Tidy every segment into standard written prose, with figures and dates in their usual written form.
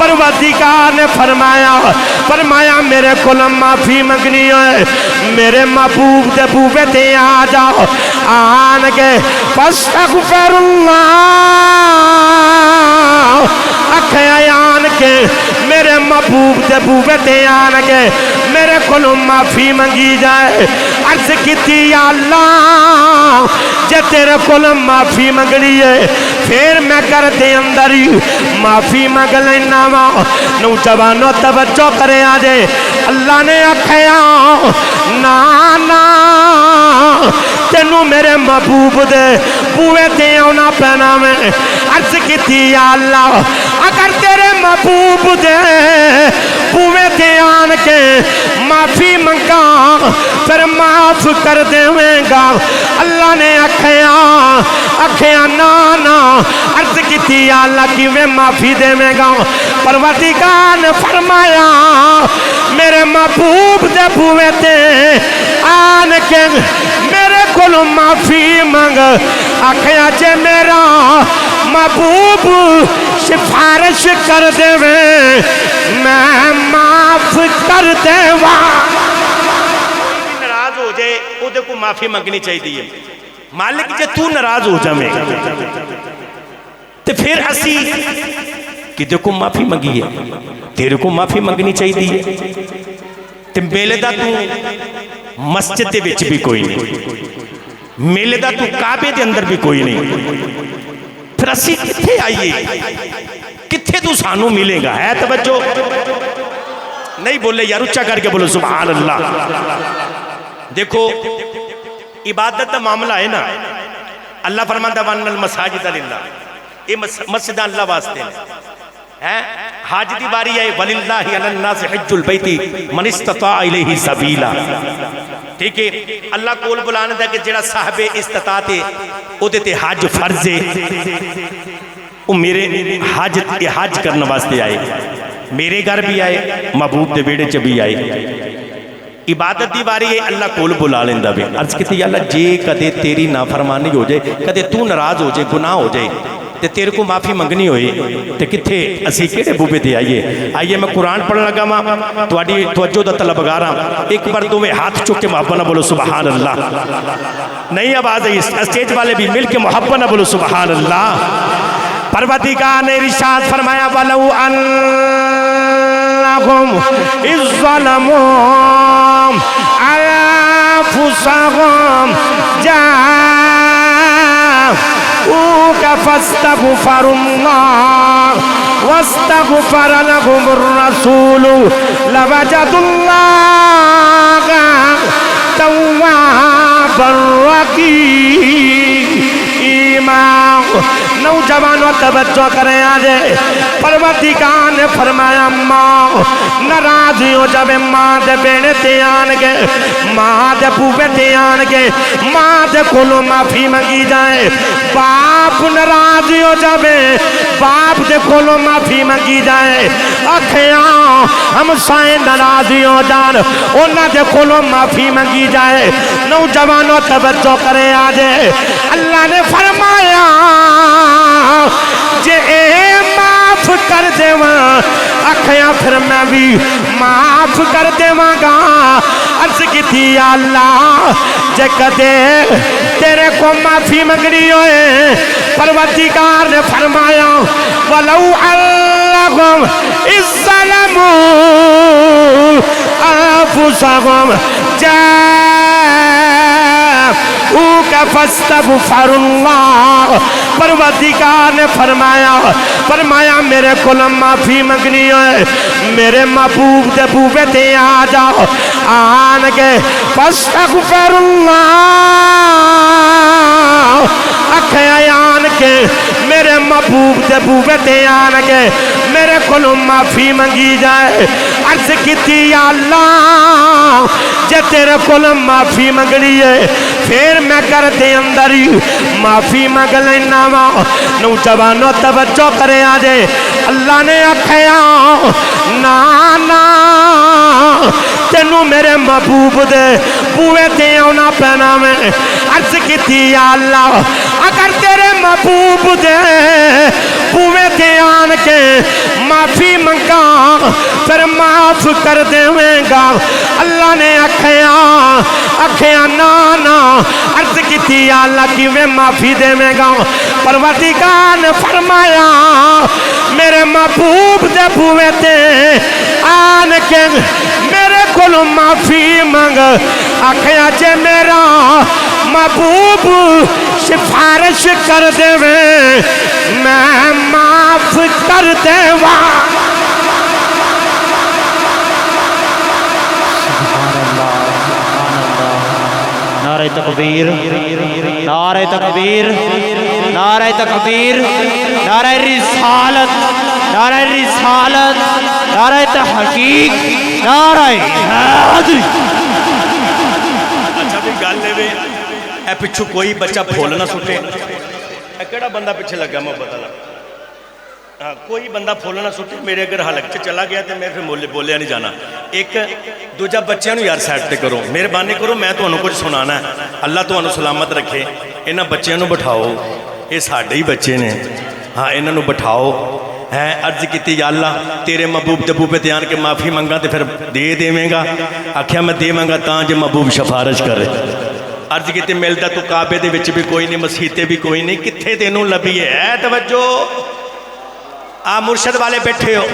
پروردگار نے فرمایا میرے کول معافی منگنی ہے میرے محبوب دے بوے تے آ جاؤ آن کے فاستغفر اللہ اکھے آن کے میرے محبوب دے بوے تے آن کے میرے کول معافی منگی جائے عرض کیتی یا اللہ جے تیرے کول معافی منگنی ہے پھر میں کر دے اندر معافی منگ لینا وا نوجوانوں توجہ کرے آجے اللہ نے آکھیا نا تینوں میرے محبوب دے بوئے تے آنا پینا میں عرض کیتی یا اللہ اگر تیرے محبوب دے بوئے تے آن کے معافی منگا پھر معاف کر دیں گا اللہ نے آکھیا نا عرض کیتی یا اللہ کی میں معافی دے گا پروردگار نے فرمایا میرے محبوب دے بوئے تے آن کے میرے کول معافی منگ آکھیا جے میرا محبوب سفارش کر دے میں معاف کر دے ناراض ہو جائے وہ کو معافی منگنی چاہیے مالک جے تو ناراض ہو جائے تو پھر اسی کہ دیکھو معافی منگی ہے تیرے کو معافی منگنی چاہیے تو میلے دا تو مسجد دے وچ بھی کوئی نہیں میلے دا تو کعبے دے اندر بھی کوئی نہیں پھر اسی کتھے آئیے کتھے تو سانو ملے گا ہے توجہ نہیں بولے یار اچھا کر کے بولو سبحان اللہ دیکھو عبادت دا معاملہ ہے نا اللہ فرماتا وَأَنَّ الْمَسَاجِدَ لِلَّهِ یہ مسجد اللہ واسطے ہیں حاج دی باری ہے وَلِلَّهِ عَلَى النَّاسِ حِجُّ الْبَيْتِ مَنِ اسْتَطَاعَ إِلَيْهِ سَبِيلًا ٹھیک ہے اللہ کول بلانے دا کہ جڑا صاحب استطاعت ہے او دیتے حج فرض ہے وہ میرے حج کرنے واسطے آئے میرے گھر بھی آئے محبوب دے بیڑے چ بھی آئے عبادت دی باری ہے اللہ کول بلا لیندہ بھی عرض کہتے یا اللہ جے کدے تیری نافرمانی ہو جائے کدے تو ناراض ہو جائے گناہ ہو جائے تے تیرے کو معافی منگنی ہوئی تے کتھے اسی کیڑے بوبے دے آئیے میں قرآن پڑھنے لگا ماں تواڈی توجہ دا طلبگاراں ایک بار تمہیں ہاتھ چک کے محبت نہ بولو سبحان اللہ نہیں آواز ہے اسٹیج والے بھی مل کے محبت نہ بولو سبحان اللہ پروردگار نے ارشاد فرمایا وَلَوْ أَنَّهُمْ إِذ ظَلَمُوا أَنفُسَهُمْ جاءوك فاستغفروا الله واستغفر لهم الرسول لوجدوا الله توابا رحيما نوجوانوں توجہ کریں آجے پروردگار نے فرمایا ماں ناراضی ہو جائے ماں دے بیڑے تے آن کے ماں دے بوبے تے آن کے ماں دے کولوں معافی منگی جائے باپ ناراضی ہو جائے باپ دے کولوں معافی منگی جائے اکھیاں ہم سائیں ناراضی ہو جان انہاں دے کولوں معافی منگی جائے نوجوانوں توجہ کریں آجے اللہ نے فرمایا جے معاف کر دے اکھیاں پھر میں بھی معاف کر دے گا عرض کی تھی یا اللہ جے کدے تیرے کو معافی منگنی ہوئے پروردگار نے فرمایا وَلَوْ أَنَّهُمْ إِذ ظَلَمُوا أَنفُسَهُمْ جاءوك فاستغفروا الله پروردگار نے فرمایا میرے کول معافی منگنی ہے میرے محبوب دے بوے تے آ جاؤ آن کے فاستغفروا الله اکھے آن کے میرے محبوب دے بوے تے آن کے میرے کول معافی منگی جائے عرض کیتی یا اللہ جے تیرے کول معافی منگنی ہے پھر میں کر دے اندر معافی منگ لینا وا نوجوانوں توجہ کرے آجے اللہ نے آکھیا نا تینوں میرے محبوب دے بوئے تے آنا پینا میں عرض کیتی یا اللہ اگر تیرے محبوب دے بوے تے آن کے معافی منگا پھر معاف کر دیویں گا اللہ نے آکھیاں نا عرض کیتی یا اللہ کیویں معافی دیویں گا پروردگار نے فرمایا میرے محبوب دے بوے تے آن کے میرے کولوں معافی منگ آکھیا جے میرا محبوب سفارش کر دے میں معاف کر دے نعرہ تکبیر نعرہ تکبیر نعرہ تکبیر نعرہ رسالت نعرہ رسالت نعرہ تحقیق نعرہ حیدری اچھا بھی گل لے وے اے پچھو کوئی بچہ پھول نہ سٹے اے کیڑا بندہ پیچھے لگا محبت والا کوئی بندہ پھول نہ سٹے میرے اگر حلق چ چلا گیا تو میں پھر بولیا نہیں جانا ایک دوجا بچیاں نو یار سائڈ تے کرو مہربانی کرو میں تانوں کچھ سنانا ہے اللہ تانوں سلامت رکھے انہاں بچیاں نو بٹھاؤ یہ ساڈے ہی بچے نے ہاں انہاں نو بٹھاؤ ہے عرض کیتی یا اللہ تیرے محبوب دبو پہ دھیان کے معافی منگا تے پھر دے دیویں گا آکھیا میں دیواں گا تاں جے محبوب سفارش کرے عرض کیتی ملدا تو کعبے دے وچ بھی کوئی نہیں مسیتے بھی کوئی نہیں کتھے تینوں لبھی ہے توجہ مرشد والے بیٹھے ہو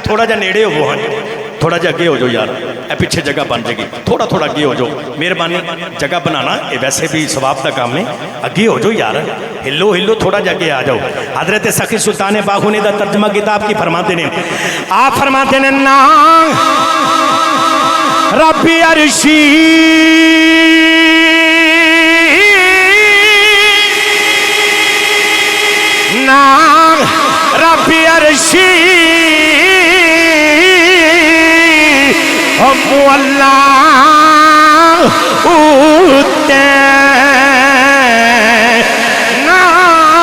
تھوڑا جا نیڑے ہو وہ تھوڑا جا اگے ہو جو یار اے پیچھے جگہ بن جائے گی تھوڑا تھوڑا اگے ہو جو مہربانی جگہ بنانا یہ ویسے بھی ثواب کا کام ہے اگے ہو جو یار ہلو ہلو تھوڑا جا اگے آ جاؤ حضرت سخی سلطان باہونی دا ترجمہ کتاب کی فرماتے ہیں آپ فرماتے ہیں نا ربی عرشی نا ربی عرشی اللہ اوتے نا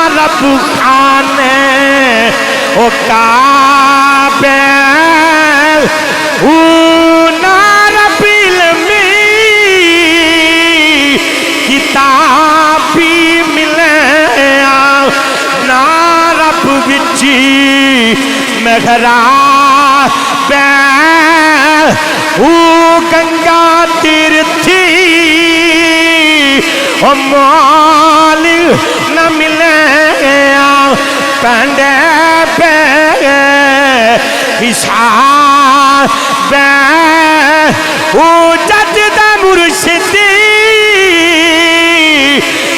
رب خانے او کعبے او نا رب علمی کتابی ملے نا رب وچی محراب او گنگا تیرتھی او مال نہ ملے پنڈے پہ حساب او جدہ مرشدی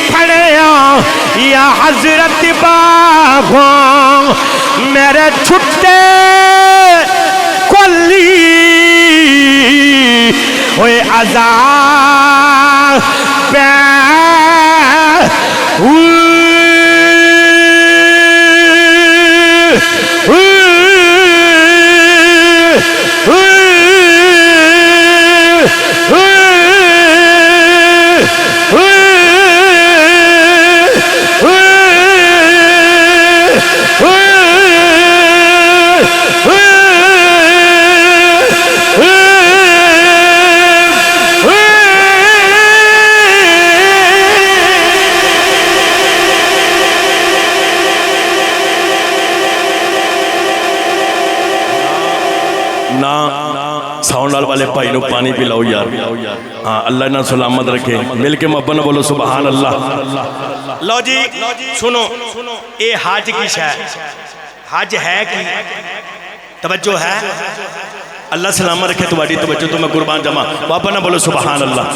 پڑھیا یا حضرت باغوں میرے چھٹے کلی ہوئے عذاب والے بھائی نو پانی پلاؤ یار ہاں اللہ نہ سلامت رکھے مل کے محبت نہ بولو سبحان اللہ لو جی سنو اے حج کی شے حج ہے کی توجہ ہے اللہ سلامت رکھے تمہاری توجہ تو میں قربان جمع محبت نہ بولو سبحان اللہ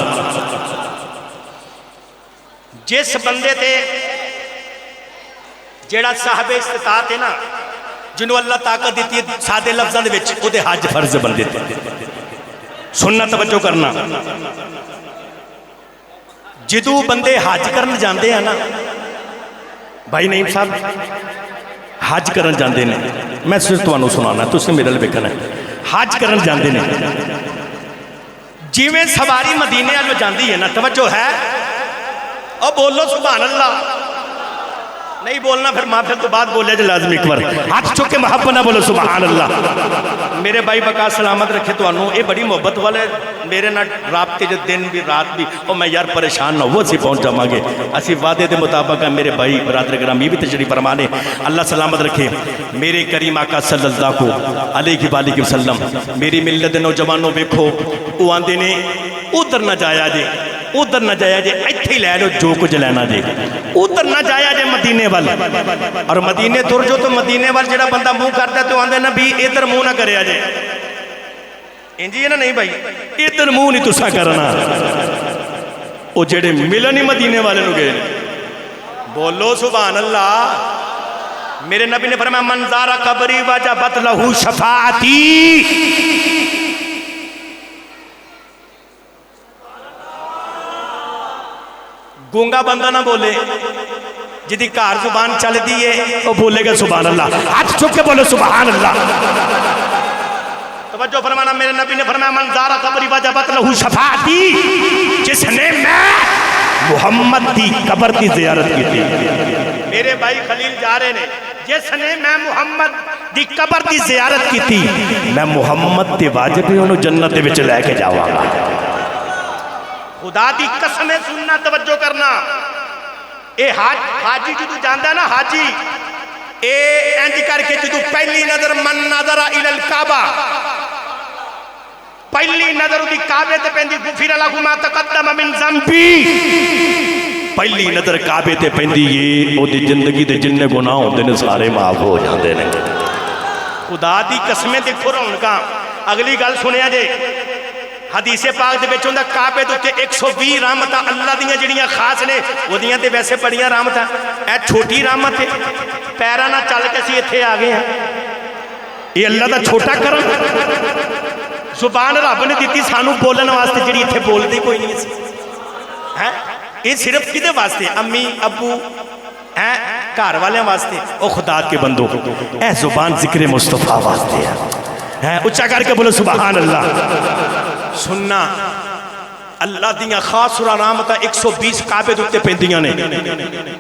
جس بندے تے جیڑا صاحب استطاعت ہے نا جنہوں اللہ طاقت دیتی ہے سادے لفظاں دے وچ او دے حج فرض بن دیتے سننا توجہ کرنا جدو بندے حج کرن جاندے ہیں نا بھائی نعیم صاحب حج کرن جاندے نے میں صرف تمہوں سنانا تسی میرے لئے ویکھنا ہے حج کرن جاندے نے جیویں سواری مدینے والوں جاندی ہے نا توجہ ہے او بولو سبحان اللہ نہیں بولنا پھر محفل تو بعد بولے جو لازمی ایک بار ہاتھ چک کے محبت نہ بولو سبحان اللہ میرے بھائی بقا سلامت رکھے تو انہوں اے بڑی محبت والے میرے نہ رابطے جو دن بھی رات بھی اور میں یار پریشان نہ وہ سی پہنچ جا مانگے اسی وعدے دے مطابق میرے بھائی برادر گرامی بھی تشریف فرمانے اللہ سلامت رکھے میرے کریم آقا صلی اللہ علیہ وسلم میری ملت نوجوانوں دیکھو وہ آندے نے ادھر نہ جایا جے ادھر نہ جایا جے ایتھے لے لو جو کچھ لینا جے ادھر نہ جایا جے مدینے وال اور مدینے تر جو تو مدینے وال جڑا بندہ منہ کرتا ہے تو آندے نا بھی ادھر منہ نہ کرے جے انجی ہے نا نہیں بھائی ادھر منہ نہیں تسا کرنا وہ جڑے ملن ہی مدینے والے نو گئے بولو سبحان اللہ میرے نبی نے فرمایا من زارا قبری وجبت لہو شفاعتی گونگا بندہ نہ بولے جدی کار زبان چل دیئے وہ بولے گا سبحان اللہ ہاتھ چھک کے بولے سبحان اللہ توجہ فرمانا میرے نبی نے فرمایا من زارا قبری وجبت لہو شفاعتی جس نے میں محمد دی قبر دی زیارت کی تھی میرے بھائی خلیل جا رہے نے جس نے میں محمد دی قبر دی زیارت کی تھی میں محمد دی واجبی انہوں جنت دے وچ لے کے جاواں گا خدا دی قسمیں سننا توجہ کرنا اے حاجی جدو جاندہ ہے نا حاجی اے انج کر کے جدو پہلی نظر من نظر الى الکعبہ پہلی نظر دی کعبے تے پہندی غفر لہ ما تقدم من ذنبی پہلی نظر کعبے تے پہندی یہ او دی زندگی دے جننے گناہ ہوندے نے سارے معاف ہو جاندے نے خدا دی قسمیں دیکھو رہا ان کا اگلی گل سنیا جے حدیث پاک دے بیچوں دا کعبے دوتے 120 رحمتہ اللہ دیاں جڑیاں خاص نے وہ دیاں تے ویسے بڑیاں رحمتہ اے چھوٹی رحمت ہے پیرہ نہ چل کے سی اتھے آگے ہیں یہ اللہ دا چھوٹا کرم زبان رب نے دیتی سانو بولن واسطے جڑی اتھے بول دی کوئی نہیں سی یہ صرف کدے واسطے امی ابو کار والے واسطے او خدا کے بندوں اے زبان ذکر مصطفیٰ واسطے ہے اچھا کر کے بولو سبحان اللہ سننا اللہ دیاں خاص سورہ رحمتہ 120 کعبے دوتے پہندیاں نے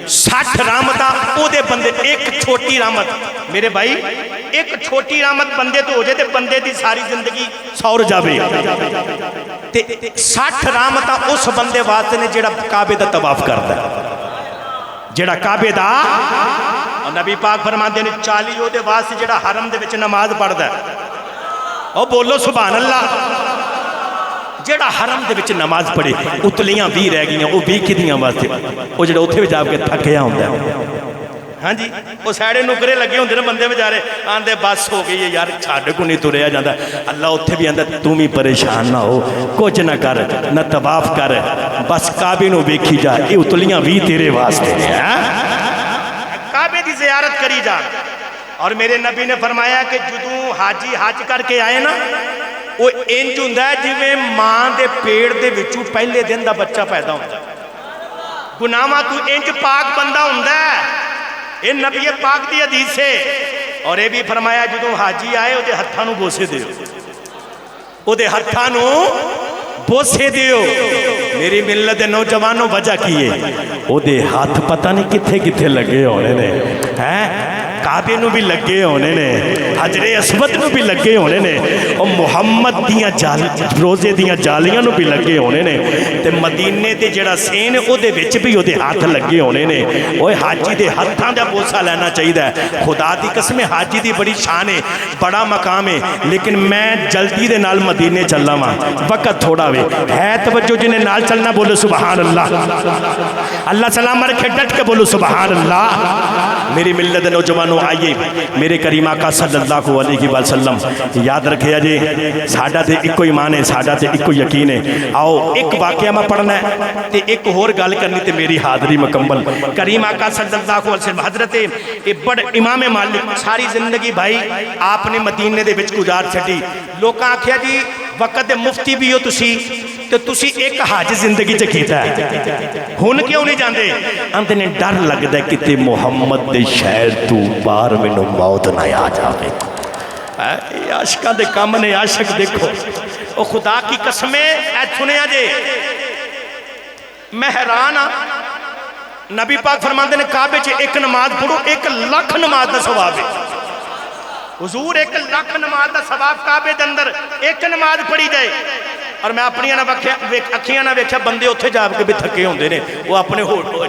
60 رحمتہ او دے بندے ایک چھوٹی رحمت میرے بھائی ایک چھوٹی رحمت بندے تو ہو جائے تے بندے دی ساری زندگی سور جاوے تے 60 رحمتہ اس بندے واسطے نے جڑا کعبے دا طواف کرتا ہے جڑا کعبے دا اور نبی پاک فرماتے ہیں 40 او دے واسطے جڑا حرم دے وچ نماز پڑھدا ہے او بولو سبحان اللہ جڑا حرم دے وچ نماز پڑھے اتلیاں بھی رہ گئیاں وہ بھی کدیاں واسطے وہ جڑا اتھے وچ آپ کے تھکیا ہوندا ہے ہاں جی وہ ساڑے نکرے لگے ہوندے نے بندے بیچارے آندے بس ہو گئی ہے یار چھڈ کو نہیں تریا جاندا اللہ اتھے بھی آندا تم ہی پریشان نہ ہو کچھ نہ کر نہ طواف کر بس کعبے نو ویکھی جا اے اتلیاں بھی تیرے واسطے ہیں کعبے دی زیارت کری جا اور میرے نبی نے فرمایا کہ جدوں حاجی حج کر کے آئے نا وہ انج ہوندا ہے جویں ماں دے پیڑ دے وچوں پہلے دن دا بچہ پیدا ہوندا ہے گناہاں تو انج پاک بندہ ہوندا ہے اے نبی پاک دی حدیث ہے اور اے بھی فرمایا جدوں حاجی آئے او دے ہتھاں نو بوسے دیو او دے ہتھاں نو بوسے دیو میری ملت دے نوجوانوں وجہ کیے او دے ہاتھ پتہ نہیں کتھے کتھے لگے ہونے نے کعبے نو بھی لگے ہونے نے حجر اسود نو بھی لگے ہونے نے اور محمد دیاں روزے دیاں جالیاں نو بھی لگے ہونے نے تے مدینے تے جڑا سین او دے وچ بھی او دے ہاتھ لگے ہونے نے اوے حاجی دے ہتھاں دا بوسا لینا چاہیے خدا دی قسم حاجی دی بڑی شان ہے بڑا مقام ہے لیکن میں جلدی دے نال مدینے چلنا وا وقت تھوڑا وے ہے توجہ جنہیں نال چلنا بولو سبحان اللہ اللہ سلام رکھے ڈٹ کے بولو سبحان اللہ میری ملت نوجوانوں آئیے میرے کریم آقا صلی اللہ علیہ وسلم یاد رکھے جے ساڈا تے ایک ایمان ہے ساڈا تے ایک یقین ہے آؤ ایک واقعہ میں پڑھنا ہے تے ایک اور گل کرنی تے میری حاضری مکمل کریم آقا صلی اللہ علیہ وسلم حضرت بڑے امام مالک ساری زندگی بھائی آپ نے مدینے دے وچ گزار چھڈی لوکاں آکھیا جی وقت دے مفتی بھی ہو تسی ایک حج زندگی چ کیتا ہے ہن کیوں نہیں جاندے اندے نے ڈر لگدا ہے کتے محمد دے شہر تو بار مینوں موت نہ آ جاوے اے عاشقاں دے کم نے عاشق دیکھو او خدا کی قسمیں اے سنیا جے میں حیران ہاں نبی پاک فرماندے نے کعبے چ ایک نماز پڑھو 1 لاکھ نماز دا ثواب ہے. حضور 1 لاکھ نماز دا ثواب کعبے دے اندر ایک نماز پڑھی جائے. اور میں اپنی اکھیاں نہ ویکھیا بندے اتھے جا کے بھی تھکے ہوندے نے, وہ اپنے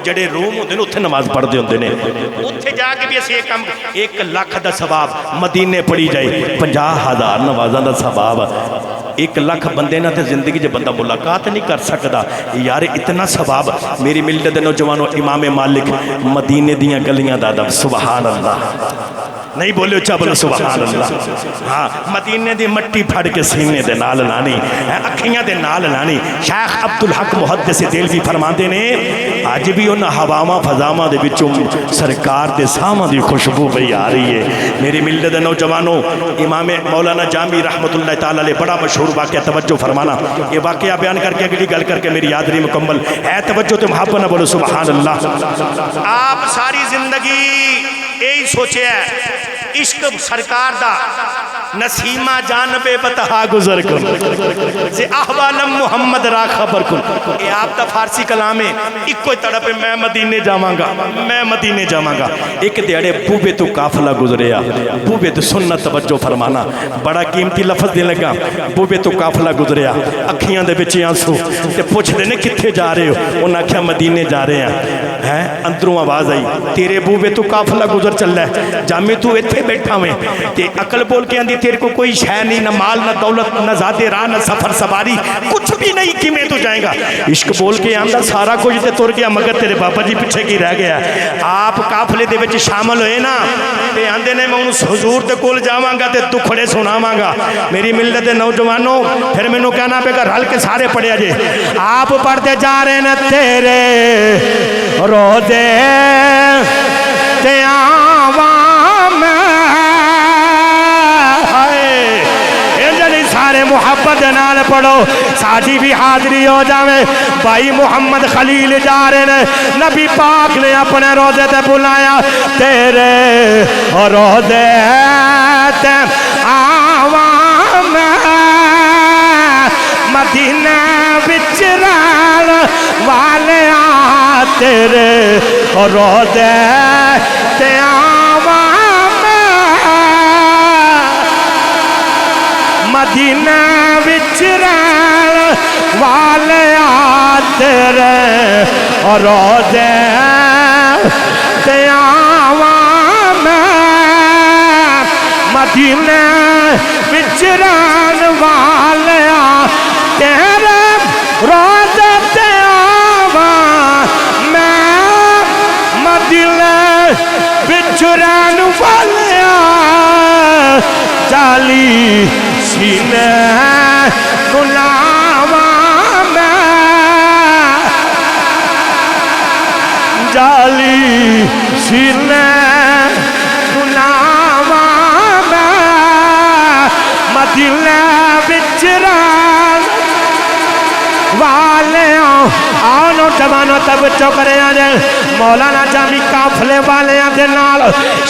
جڑے روم ہوندے نے اتھے نماز پڑھدے ہوندے نے, اتھے جا کے بھی اسی ایک کام 1 لاکھ دا ثواب مدینے پڑھی جائے 50,000 نمازاں دا ثواب. 1 لاکھ بندے نہ تے زندگی جے بندہ ملاقات نہیں کر سکدا یار, اتنا ثواب. میری ملت دے نوجوانوں, امام مالک مدینے دیاں گلیاں دا ادب, سبحان اللہ. نہیں بولے اچھا بولو سبحان اللہ. ہاں, مدینے دی مٹی پھڑ کے سینے دے نال لانی, اکھیاں دے نال لانی. شیخ عبدالحق محدث دہلوی فرماندے نے اج بھی انہاں ہواواں فضاواں دے وچوں سرکار دے ساماں دی خوشبو پئی آ رہی ہے. میری ملت دے نوجوانوں, امام مولانا جامی رحمت اللہ تعالی علیہ بڑا مشہور واقعہ, توجہ فرمانا. یہ واقعہ بیان کر کے اگلی گل کر کے میری یاد نہیں مکمل ہے. توجہ تے محبت نہ بولو سبحان اللہ. آپ ساری زندگی یہی سوچے ہے عشق سرکار دا نسیمہ جانب بتہا گزر کن سے احوالم محمد را خبر کن. اے آپ دا فارسی کلام ہے, ایک کوئی تڑپ ہے میں مدینے جاواں گا, میں مدینے جاواں گا. ایک دیڑے بوبے تو قافلہ گزریا, بوبے تو سننا توجہ فرمانا, بڑا قیمتی لفظ دے لگا. بوبے تو قافلہ گزریا, اکھیاں دے بچے آنسو, تے پوچھ دے نے کتھے جا رہے ہو؟ انہاں کہا مدینے جا رہے ہیں. اندروں آواز آئی, تیرے بوبے تو قافلہ گزر چل رہا ہے, جامع تو ایتھے بیٹھا ہوئے. تے عقل بول کے اندھی تیرے کو کوئی شے نہیں, نہ مال نہ دولت نہ زیادہ راہ نہ سفر سواری, کچھ بھی نہیں, کی میں تو جائیں گا. عشق بول کے آندھا سارا کچھ تے تر گیا, مگر تیرے بابا جی پیچھے کی رہ گیا. آپ قافلے دے وچ شامل ہوئے نا, تے آندے نے میں اس حضور تے کول جاواں گا تے دکھڑے سناواں گا. میری ملت دے نوجوانوں, پھر مینوں کہنا پے گا رل کے سارے پڑھیا جے. آپ پڑھتے جا رہے نے تیرے روزے تے عوام سارے محبت نال پڑھو, ساجی بھی حاضری ہو جاوے. بھائی محمد خلیل جا رہے نے, نبی پاک نے اپنے روزے تے بلایا, تیرے روزے تے عوام مدینہ وچ رہن والے تیرے روزے تے مدینہ وچ رہن والے تیرے روزے تے عوام مدینہ وچ رہن والے تیرے روزے تے عوام مدینہ وچ رہن والے جالی سینے غلاواں میں, جالی سینے غلاواں میں مدینہ وچ رہن والے. آؤ نوجوانوں توجہ کرے آجے, مولانا جامی قافلے والے دے نال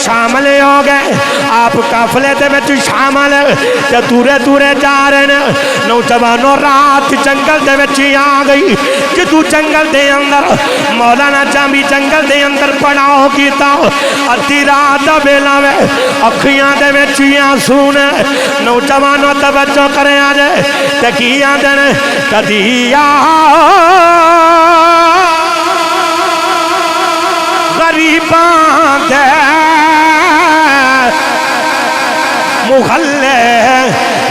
شامل ہو گئے. آپ قافلے دے وچ شامل تے دورے دورے جا رہے نے. نوجوانوں رات جنگل دے وچ آ گئی. جدو جنگل دے اندر مولانا جامی جنگل دے اندر پڑاؤ کیتا, ادھی رات دا ویلا وے, اکھیاں دے وچ آنسو نے. نوجوانوں توجہ کرے آجے تے کی آندے نے, کدی غریباں دے محلے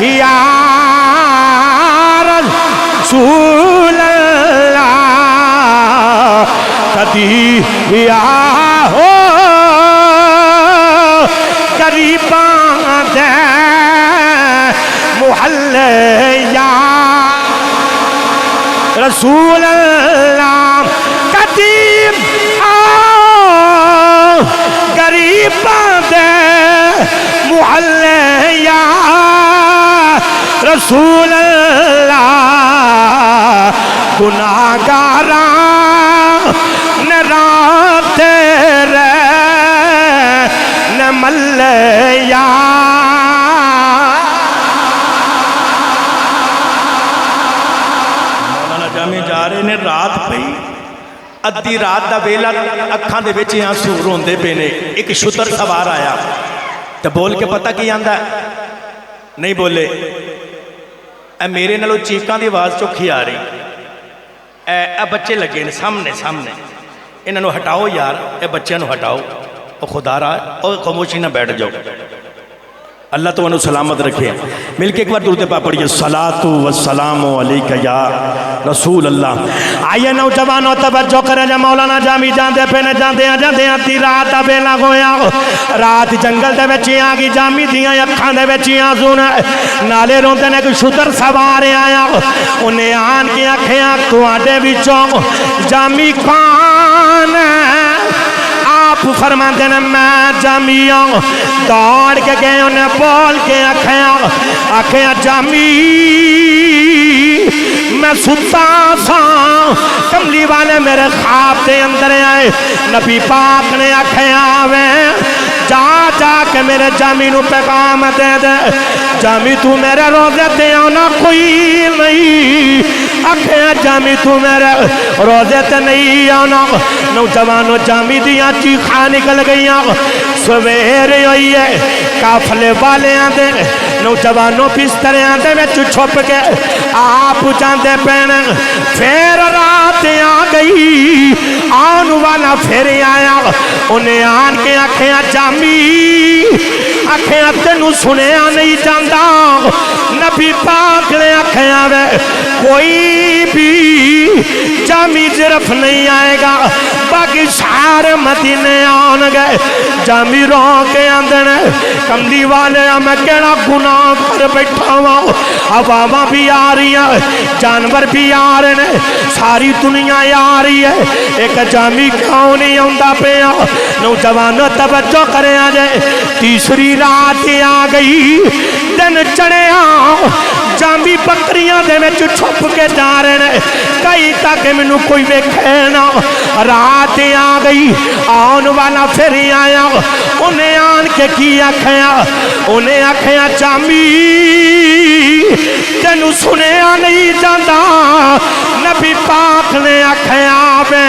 یا رسول اللہ, کدی ہو غریباں دے محلے یا رسول اللہ, قدیم آؤ غریباں دے محلے یا رسول اللہ, گناہگاراں نے رات تیرے نے ملے یا. جا رہے نے رات پئی, ادھی رات دا ویلا اکھاں دے وچ آنسو روندے پے نے. ایک شتر سوار آیا تے بول کے پتہ کی آندا ہے؟ نہیں بولے. اے میرے نالوں چیکاں دی آواز چوکھی آ رہی. اے بچے لگے نے سامنے انہاں نو ہٹاؤ یار, اے بچیاں نو ہٹاؤ. او خدا را او خاموشی نہ بیٹھ جاؤ. اللہ تو انہوں سلامت رکھے. مل کے ایک بار درود پاک پڑھیے. صلاۃ والسلام علیکہ یا رسول اللہ. آئیے نوجوانوں توجہ کریں جا مولانا جامی جاندے پینے جاندے تی رات بیلا گویا. رات جنگل دے وچی آگی جامی دیاں اکھاں دے وچی آنسو نے نالے روندے نے کوئی شتر سوار آیا. انہیں آن کے اکھیاں تواڈے وچوں جامی کون آپ فرماندے نے میں جامی ہوں. دوڑ کے گئے انہیں بول کے آکھیاں جامی میں ستا سا. کملی والے میرے خواب دے اندر آئے. نبی پاک نے آکھیاں آویں جا کے میرے جامی نو پیغام دے دے. جامی تو میرے روزے تے آنا کوئی نہیں. آکھیاں جامی تو میرے روزے تے نہیں آنا. نوجوانوں جامی دیاں چیخاں نکل گئیاں. سویرے ہوئی ہے قافلے والے آندے نوجوانوں بستریاں دے وچ چھپ کے آپ جاندے پین. پھر رات آ گئی آن والا پھر آیا. انہیں آن کے آکھیاں جامی آکھیاں تینوں سنیا نہیں جاندا. نبی پاک نے آکھیاں وے کوئی بھی جامی طرف نہیں آئے گا. باقی سارے مدینے آن گئے. جامی رو کے آندے نے کملی والے میں کیڑا گناہ کر بیٹھا ہوں. ہواواں بھی آ رہی ہیں, جانور بھی آ رہے ہیں, ساری دنیا آ رہی ہے. ایک جامی کیوں نہیں آندا پیا؟ نوجوانوں توجہ کریں جائے. تیسری رات آ گئی دن چڑھیا. جامی بکریاں دے وچ چھپ کے جا رہے ہیں کئی تک مینوں کوئی ویکھے نہ. رات آ گئی آن والا پھر آیا. انہیں آن کے کی آکھیاں؟ انہیں آکھیاں جامی تینوں سنیا نہیں جاندا. نبی پاک نے آکھیاں وے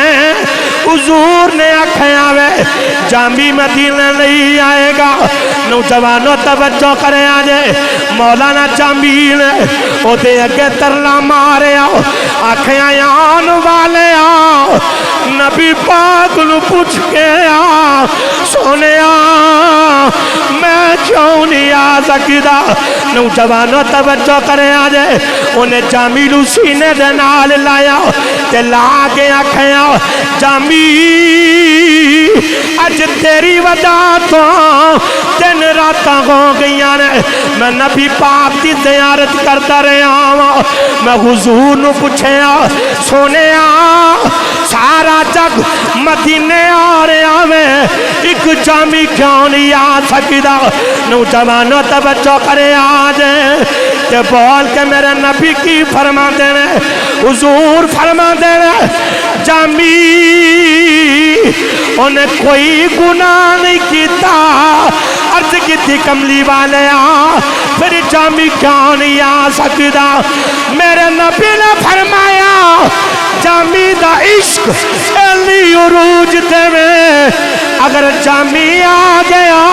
حضور نے آکھیاں وے جامی مدینہ نہیں آئے گا. نوجوانوں توجہ کریں آجے. مولانا جامی نے او دے اگے ترلا مارے آؤ. آکھیاں آن والے آؤ. نبی پاک نو پوچھ کے آ سونے آ میں کیوں نہیں آ سکتا. نوجوانوں توجہ کریں آجے. انہیں جامی نو سینے دے نال لایا تے لا کے آکھیاں جامی اج تیری وجہ تو دن راتاں ہو گئیاں نے. میں نبی پاک دی زیارت کرتا رہا ہوں. میں حضور نو پوچھیا سونے آ سارا جگ مدینے آ رہا میں ایک جامی کیوں نہیں آ سکتا. نوجوانوں توجہ کرے آج تے بول کے میرے نبی کی فرما دینے. حضور فرما دینے جامی انہیں کوئی گناہ نہیں کیتا. عرض کی تھی کملی والے آ پھر جامی کیوں نہیں آ سکتا. میرے نبی نے فرمایا جامی دا عشق ایلی عروج دے میں اگر جامی آ گیا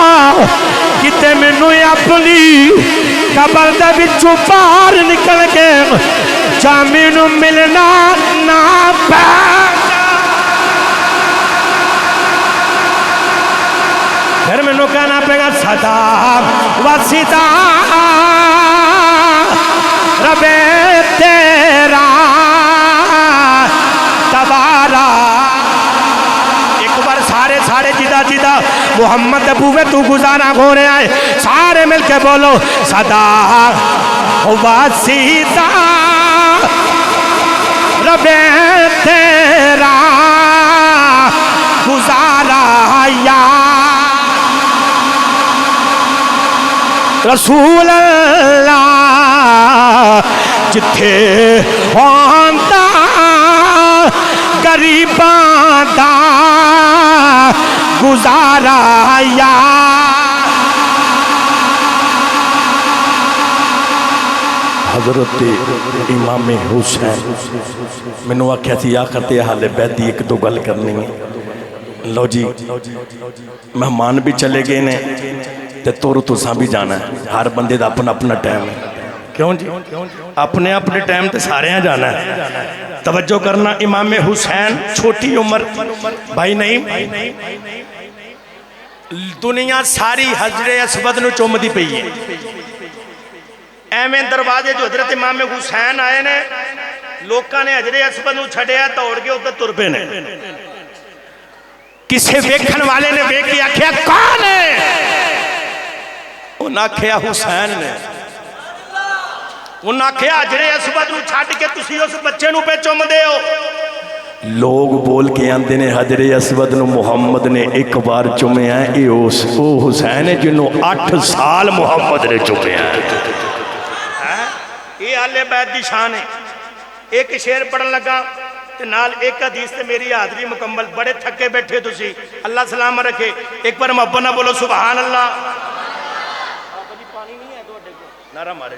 کتے منو اپنی قبر دے بچوں باہر نکل کے جامی نو ملنا نہ پیدا. پھر منو کہنا پہ گا صدا و سدا رب تیرا تبارا. ایک بار سارے جدا محمد ابوے تو گزارا ہو رہے آئے. سارے مل کے بولو صدا و سدا رب تیرا گزارا یا رسول اللہ. جتھے ہوندہ غریباں دا گزارا یا حضرت امام حسین مینوں آکھیا سی آخر تے اہل بیت دی ایک دو گل کرنی ہے. لو جی مہمان بھی چلے گئے نے تے تساں بھی جانا ہے. ہر بندے دا اپنا اپنا ٹائم ہے. کیوں جی اپنے اپنے ٹائم تے سارے ہیں جانا ہے. توجہ کرنا. امام حسین چھوٹی عمر بھائی نہیں دنیا ساری حجر اسود نو چومدی پئی ہے. ایویں دروازے جو حضرت امام حسین آئے نے لوکاں نے حجر اسود نو چھڈیا توڑ کے ادھر تر پے نے. کسے ویکھن والے نے ویکھ کے آکھیا کون ہے؟ انہاں آکھیا حسین نے. انہاں آکھیا حجر اسود نو چھڈ کے تسی اس بچے نو پہ چومدے ہو. لوگ بول کے آندے نے حجر اسود نو محمد نے ایک بار چومیا ہے. او حسین ہے جنہوں 8 سال محمد نے چومیا ہے. یہ اہل بیت دی شان ہے. ایک شعر پڑھن لگا تے نال ایک حدیث تے میری حاضری مکمل. بڑے تھکے بیٹھے تسی اللہ سلام رکھے. ایک بار محبت نہ بولو سبحان اللہ. نعرہ مارے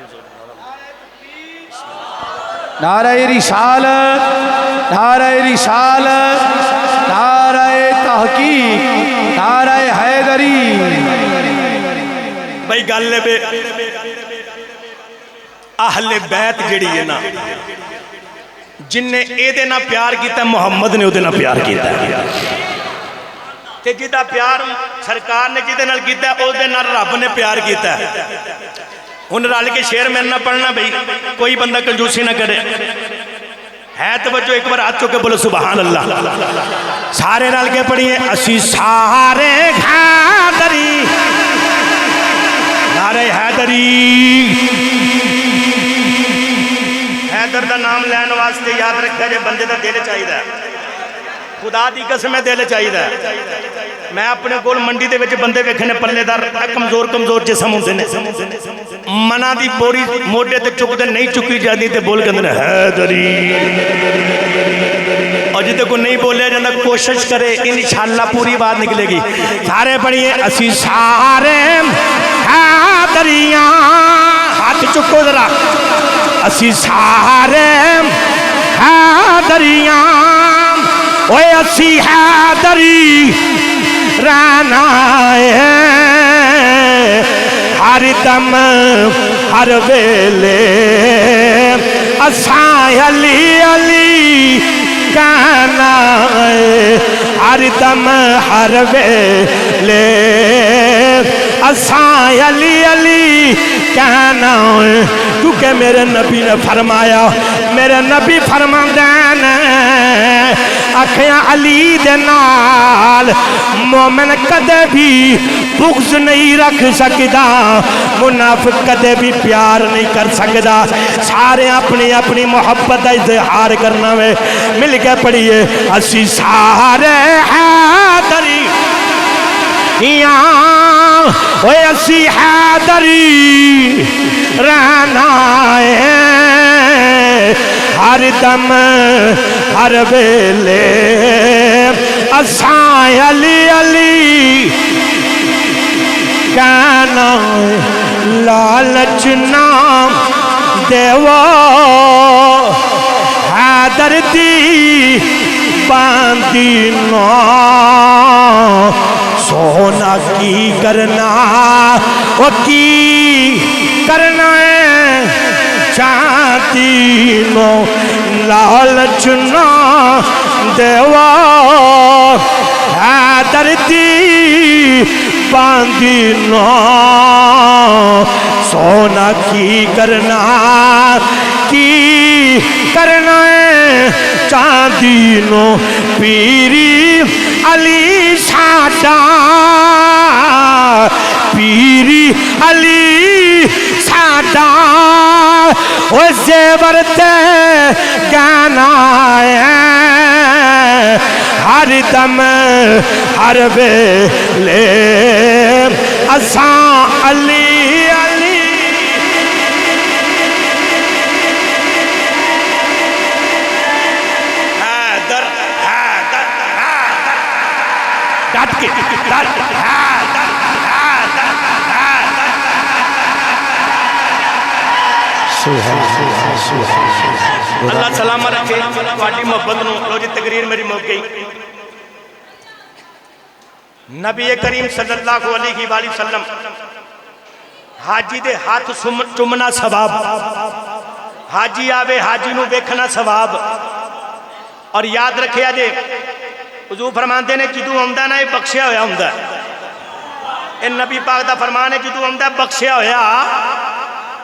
نعرہ رسالت، نعرہ رسالت، نعرہ تحقیق، نعرہ حیدری. بھائی گل بے اہل بیت جڑی ہے نا جن نے اے دے نہ پیار کیتا ہے محمد نے او دے نہ پیار کیتا ہے. تے جدا پیار سرکار نے جدے نال کیتا ہے او دے نال رب نے پیار کیتا ہے. ان رال کے شعر میں نہ پڑھنا بھئی کوئی بندہ کنجوسی نہ کرے. ہے توجہ ایک بار ہاتھ چوکے بولو سبحان اللہ. سارے رال کے پڑھئے اسی سارے حیدری نعرہ حیدری. حیدر دا نام لین واسطے یاد رکھا جے بندے دا دل چاہیے دا. خدا دی قسم دل چاہیے دا. میں اپنے کول منڈی دے وچ بندے ویکھنے پلے دار کمزور جسم ہوندے نے. منا دی بوری موڈے تے چکدے نہیں چکی جاندی تے بول کے اندر حیدری. اور جتے کو نہیں بولیا جاندہ کوشش کرے انشاءاللہ پوری بات نکلے گی. سارے پڑھئے اسی سارے حیدریاں. ہاتھ چکو ذرا. اسی سارے حیدریاں اوے اسی حیدری رہنا ہے ہر دم ہر ویلے. اساں علی علی کہنا ہے ہر دم ہر ویلے. اساں علی علی کہنا ہے کیونکہ میرے نبی نے فرمایا. میرے نبی فرماندے نے آکھیاں علی دے نال مومن کدے بھی بغض نہیں رکھ سکدا. منافق کدے بھی پیار نہیں کر سکدا. سارے اپنی اپنی محبت کا اظہار کرنا میں مل کے پڑھیے اسی سارے حیدری اوے اسی حیدری رہنا ہے ہر دم ہر ویلے. اساں علی علی کہنا لالچ نام دیو حیدر دی باندی نو. سونا کی کرنا وہ کی کرنا ہے چاہتی نو. لالچ نہ دیوا حیدر دی باندی نو. سونا کی کرنا ہے چاندی نو. پیری علی ساڈا پیری علی ساڈا او زیور تے گانا ہے ہر دم ہر ویلے. اساں علی علی حیدر حیدر حیدر ڈٹ کے حیدر حیدر حیدر اللہ سلامت رکھے تہاڈی محبت نو. لو جی تقریر میری مک گئی. نبی کریم صلی اللہ علیہ وآلہ وسلم حاجی دے ہاتھ چومنا ثواب, حاجی آوے حاجی نو ویکھنا ثواب. اور یاد رکھیا جے حضور فرماندے نے جدوں آندا نا یہ بخشیا ہویا ہوندا ہے. اے نبی پاک دا فرمان ہے جدوں آندا بخشیا ہویا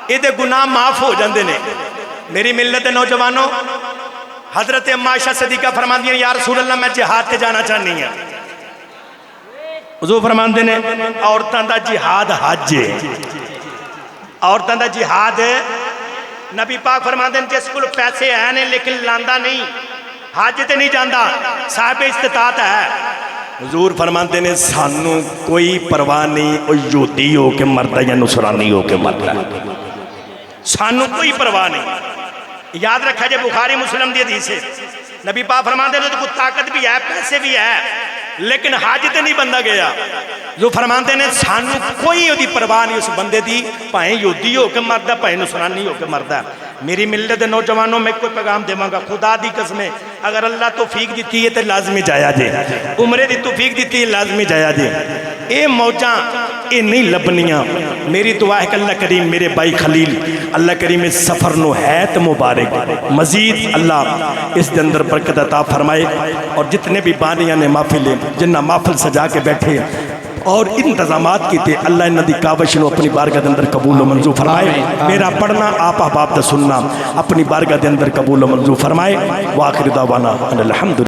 اے دے گناہ معاف ہو جاندے نے. میری ملت دے نوجوانوں, حضرت اما عائشہ صدیقہ فرماندی ہیں یا رسول اللہ میں جہاد تے جانا چاہنی ہوں. حضور فرماندے نے عورتاں دا جہاد حج ہے, عورتاں دا جہاد ہے. نبی پاک فرماندے ہیں جس کول پیسے ہیں نے لیکن لاندا نہیں, حج تے نہیں جاندا, صاحب استطاعت ہے. حضور فرماندے نے سانو کوئی پرواہ نہیں او یہودی ہو کے مردا یا نصرانی ہو کے مردا, سانو کوئی پرواہ نہیں. یاد رکھا جے بخاری مسلم دی حدیث ہے, نبی پاک فرماندے نے کوئی طاقت بھی ہے پیسے بھی ہے لیکن حج تے نہیں بندہ گیا. جو فرماندے نے سانو کوئی دی پرواہ نہیں اس بندے دی, پائیں یہودی ہو کے مردہ پائیں نصرانی ہو کے مردہ. میری ملت نوجوانوں میں کوئی پیغام دے مانگا, خدا دی قسم ہے اگر اللہ توفیق دیتی ہے تو لازمی جایا جے, عمرے دی توفیق دیتی ہے لازمی جایا جے. اے موجاں اے نہیں لبنیاں. میری دعا ہے کہ اللہ کریم میرے بھائی خلیل اللہ کریم اس سفر نو ہے تو مبارک مزید اللہ اس دے اندر برکت عطا فرمائے. اور جتنے بھی بانیاں نے محفل جنہ محفل سجا کے بیٹھے اور انتظامات کی تھے اللہ انہاں دی کاوش نو اپنی بارگاہ دے اندر قبول و منظور فرمائے. میرا پڑھنا آپ احباب دا سننا اپنی بارگاہ دے اندر قبول و منظور فرمائے. وآخر دعوانا ان الحمد